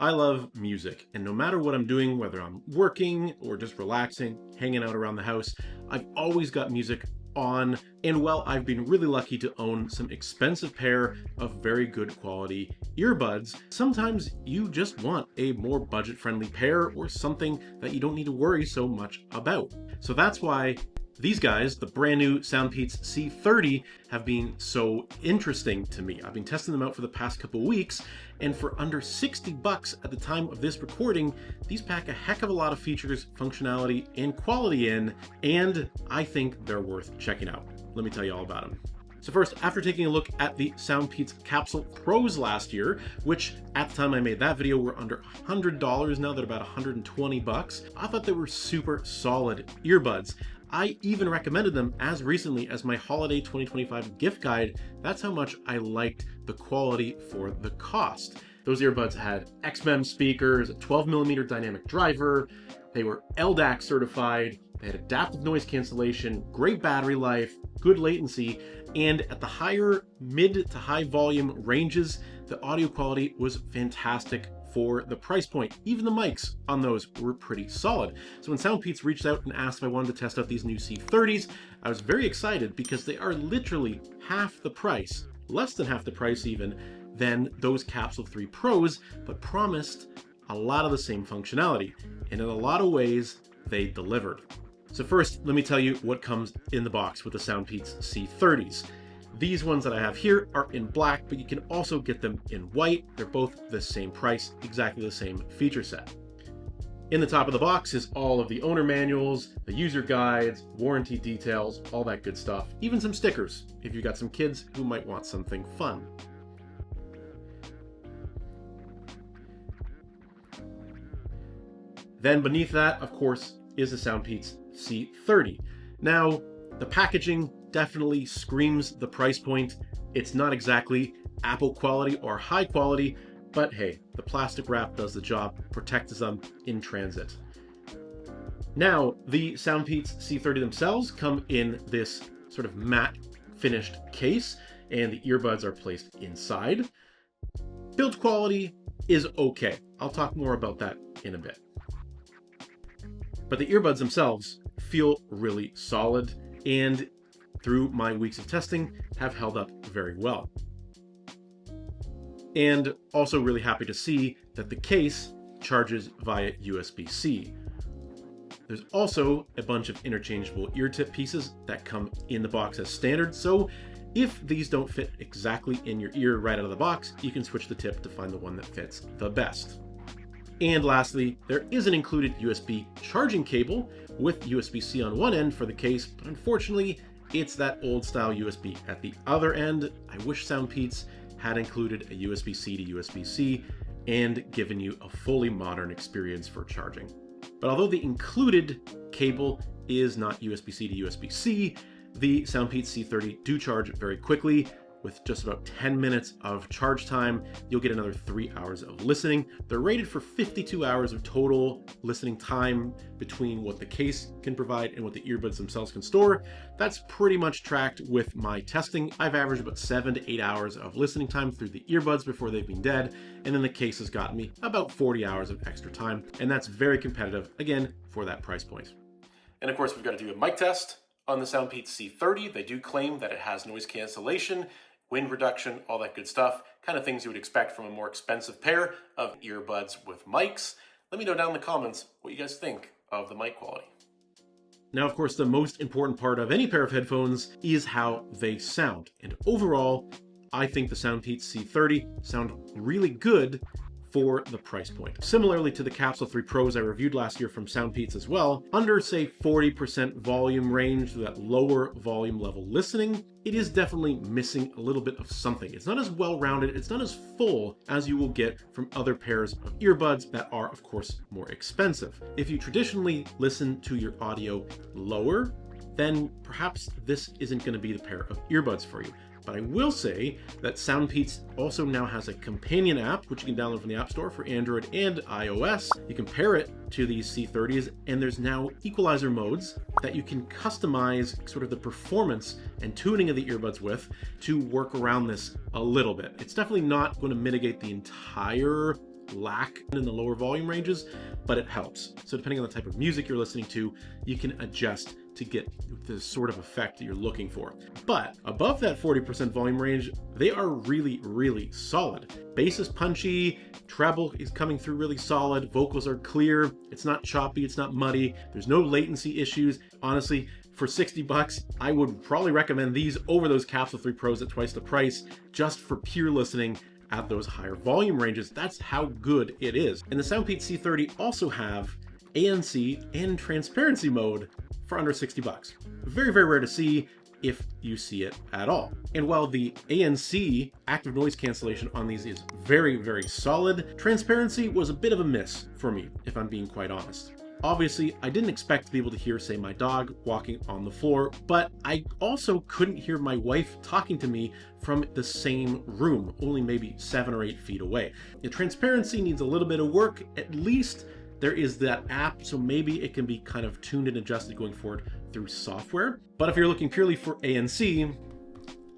I love music, and no matter what I'm doing, whether I'm working or just relaxing, hanging out around the house, I've always got music on, and well, I've been really lucky to own some expensive pair of very good quality earbuds. Sometimes you just want a more budget-friendly pair or something that you don't need to worry so much about. So that's why these guys, the brand new SOUNDPEATS C30, have been so interesting to me. I've been testing them out for the past couple weeks, and for under 60 bucks at the time of this recording, these pack a heck of a lot of features, functionality, and quality in, and I think they're worth checking out. Let me tell you all about them. So first, after taking a look at the SOUNDPEATS Capsule Pros last year, which at the time I made that video were under $100, now they're about 120 bucks, I thought they were super solid earbuds. I even recommended them as recently as my holiday 2025 gift guide. That's how much I liked the quality for the cost. Those earbuds had XMEM speakers, a 12mm dynamic driver, they were LDAC certified, they had adaptive noise cancellation, great battery life, good latency, and at the higher mid to high volume ranges, the audio quality was fantastic for the price point. Even the mics on those were pretty solid. So when SOUNDPEATS reached out and asked if I wanted to test out these new C30s, I was very excited because they are literally half the price, less than half the price even, than those Capsule 3 Pros, but promised a lot of the same functionality. And in a lot of ways, they delivered. So first, let me tell you what comes in the box with the SOUNDPEATS C30s. These ones that I have here are in black, but you can also get them in white. They're both the same price, exactly the same feature set. In the top of the box is all of the owner manuals, the user guides, warranty details, all that good stuff. Even some stickers, if you've got some kids who might want something fun. Then beneath that, of course, is the SOUNDPEATS C30. Now, the packaging definitely screams the price point. It's not exactly Apple quality or high quality, but hey, the plastic wrap does the job, protects them in transit. Now, the SOUNDPEATS C30 themselves come in this sort of matte finished case, and the earbuds are placed inside. Build quality is okay. I'll talk more about that in a bit. But the earbuds themselves feel really solid, and through my weeks of testing have held up very well. And also really happy to see that the case charges via USB-C. There's also a bunch of interchangeable ear tip pieces that come in the box as standard, so if these don't fit exactly in your ear right out of the box, you can switch the tip to find the one that fits the best. And lastly, there is an included USB charging cable with USB-C on one end for the case, but unfortunately, it's that old style USB at the other end. I wish SOUNDPEATS had included a USB-C to USB-C and given you a fully modern experience for charging. But although the included cable is not USB-C to USB-C, the SOUNDPEATS C30 do charge very quickly. With just about 10 minutes of charge time, you'll get another 3 hours of listening. They're rated for 52 hours of total listening time between what the case can provide and what the earbuds themselves can store. That's pretty much tracked with my testing. I've averaged about 7 to 8 hours of listening time through the earbuds before they've been dead, and then the case has gotten me about 40 hours of extra time, and that's very competitive, again, for that price point. And of course, we've got to do a mic test on the SOUNDPEATS C30. They do claim that it has noise cancellation, wind reduction, all that good stuff, kind of things you would expect from a more expensive pair of earbuds with mics. Let me know down in the comments what you guys think of the mic quality. Now, of course, the most important part of any pair of headphones is how they sound. And overall, I think the SOUNDPEATS C30 sound really good for the price point. Similarly to the Capsule 3 Pros I reviewed last year from SOUNDPEATS as well, under say 40% volume range, that lower volume level listening, it is definitely missing a little bit of something. It's not as well-rounded, it's not as full as you will get from other pairs of earbuds that are, of course, more expensive. If you traditionally listen to your audio lower, then perhaps this isn't going to be the pair of earbuds for you. But I will say that SOUNDPEATS also now has a companion app, which you can download from the App Store for Android and iOS. You can pair it to these C30s, and there's now equalizer modes that you can customize sort of the performance and tuning of the earbuds with to work around this a little bit. It's definitely not going to mitigate the entire lack in the lower volume ranges, but it helps. So depending on the type of music you're listening to, you can adjust to get the sort of effect that you're looking for. But above that 40% volume range, they are really, really solid. Bass is punchy, treble is coming through really solid, vocals are clear, it's not choppy, it's not muddy, there's no latency issues. Honestly, for 60 bucks, I would probably recommend these over those Capsule 3 Pros at twice the price, just for pure listening at those higher volume ranges. That's how good it is. And the SOUNDPEATS C30 also have ANC and transparency mode for under 60 bucks. Very, very rare to see, if you see it at all. And while the ANC active noise cancellation on these is very, very solid, transparency was a bit of a miss for me, if I'm being quite honest. Obviously, I didn't expect to be able to hear, say, my dog walking on the floor, but I also couldn't hear my wife talking to me from the same room, only maybe 7 or 8 feet away. The transparency needs a little bit of work. At least there is that app, so maybe it can be kind of tuned and adjusted going forward through software. But if you're looking purely for ANC,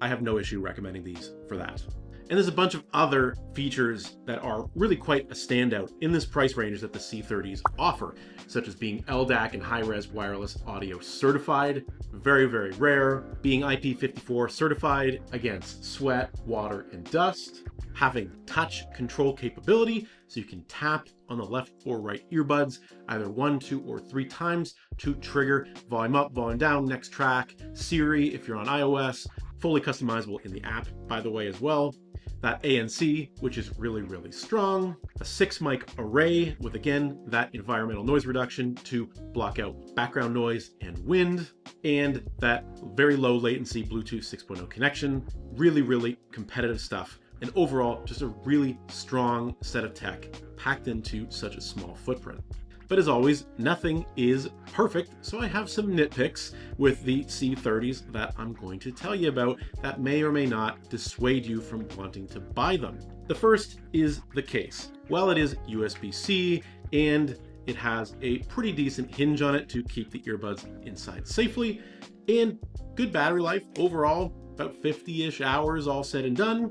I have no issue recommending these for that. And there's a bunch of other features that are really quite a standout in this price range that the C30s offer, such as being LDAC and high-res wireless audio certified, very, very rare, being IP54 certified against sweat, water, and dust, having touch control capability, so you can tap on the left or right earbuds either 1, 2, or 3 times to trigger volume up, volume down, next track, Siri if you're on iOS, fully customizable in the app, by the way, as well. That ANC, which is really, really strong. A 6 mic array with, again, that environmental noise reduction to block out background noise and wind. And that very low latency Bluetooth 6.0 connection. Really, really competitive stuff. And overall, just a really strong set of tech packed into such a small footprint. But as always, nothing is perfect, so I have some nitpicks with the C30s that I'm going to tell you about that may or may not dissuade you from wanting to buy them. The first is the case. While it is USB-C and it has a pretty decent hinge on it to keep the earbuds inside safely, and good battery life overall, about 50-ish hours all said and done,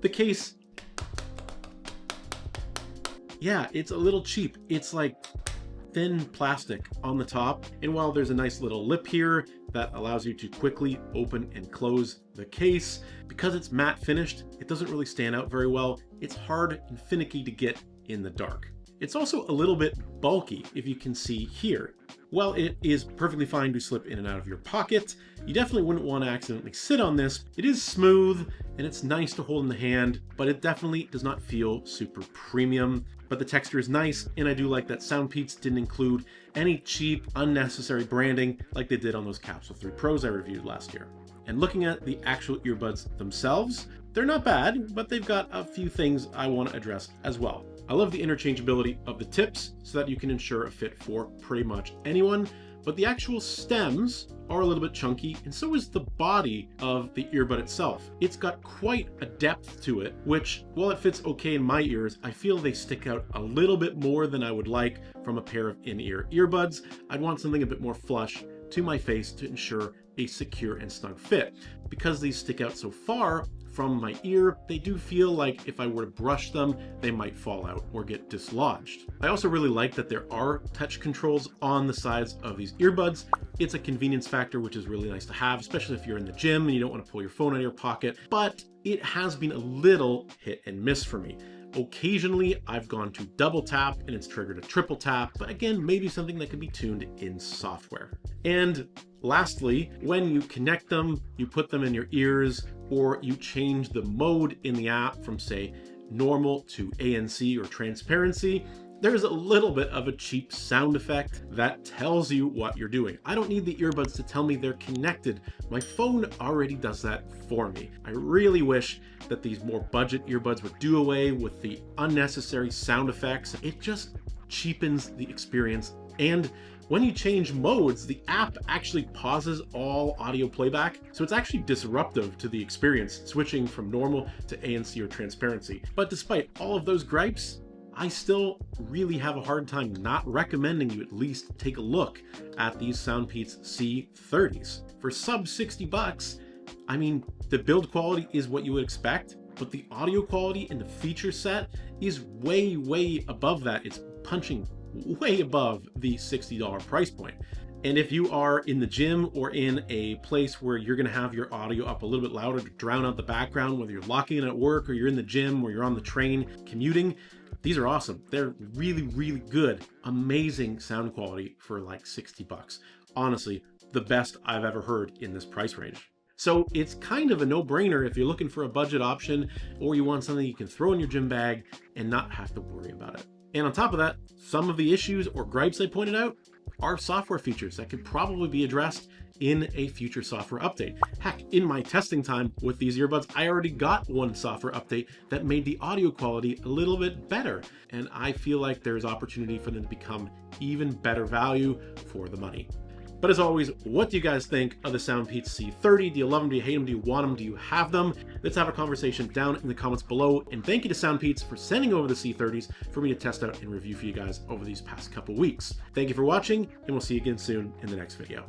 the case, yeah, it's a little cheap. It's like thin plastic on the top. And while there's a nice little lip here that allows you to quickly open and close the case, because it's matte finished, it doesn't really stand out very well. It's hard and finicky to get in the dark. It's also a little bit bulky, if you can see here. While it is perfectly fine to slip in and out of your pocket, you definitely wouldn't want to accidentally sit on this. It is smooth and it's nice to hold in the hand, but it definitely does not feel super premium. But the texture is nice, and I do like that SOUNDPEATS didn't include any cheap, unnecessary branding like they did on those Capsule 3 Pros I reviewed last year. And looking at the actual earbuds themselves, they're not bad, but they've got a few things I want to address as well. I love the interchangeability of the tips so that you can ensure a fit for pretty much anyone, but the actual stems are a little bit chunky, and so is the body of the earbud itself. It's got quite a depth to it, which, while it fits okay in my ears, I feel they stick out a little bit more than I would like from a pair of in-ear earbuds. I'd want something a bit more flush to my face to ensure a secure and snug fit. Because these stick out so far from my ear, they do feel like if I were to brush them, they might fall out or get dislodged. I also really like that there are touch controls on the sides of these earbuds. It's a convenience factor, which is really nice to have, especially if you're in the gym and you don't want to pull your phone out of your pocket, but it has been a little hit and miss for me. Occasionally, I've gone to double tap and it's triggered a triple tap, but again, maybe something that can be tuned in software. And lastly, when you connect them, you put them in your ears, or you change the mode in the app from, say, normal to ANC or transparency, there's a little bit of a cheap sound effect that tells you what you're doing. I don't need the earbuds to tell me they're connected. My phone already does that for me. I really wish that these more budget earbuds would do away with the unnecessary sound effects. It just cheapens the experience. And when you change modes, the app actually pauses all audio playback, so it's actually disruptive to the experience, switching from normal to ANC or transparency. But despite all of those gripes, I still really have a hard time not recommending you at least take a look at these SOUNDPEATS C30s. For sub 60 bucks, I mean, the build quality is what you would expect. but the audio quality in the feature set is way, way above that. It's punching way above the $60 price point. And if you are in the gym or in a place where you're gonna have your audio up a little bit louder to drown out the background, whether you're locking in at work or you're in the gym or you're on the train commuting, these are awesome. They're really, really good. Amazing sound quality for like 60 bucks. Honestly, the best I've ever heard in this price range. So it's kind of a no-brainer if you're looking for a budget option or you want something you can throw in your gym bag and not have to worry about it. And on top of that, some of the issues or gripes I pointed out are software features that could probably be addressed in a future software update. Heck, in my testing time with these earbuds, I already got one software update that made the audio quality a little bit better. And I feel like there's opportunity for them to become even better value for the money. But as always, what do you guys think of the SOUNDPEATS C30? Do you love them? Do you hate them? Do you want them? Do you have them? Let's have a conversation down in the comments below. And thank you to SOUNDPEATS for sending over the C30s for me to test out and review for you guys over these past couple weeks. Thank you for watching, and we'll see you again soon in the next video.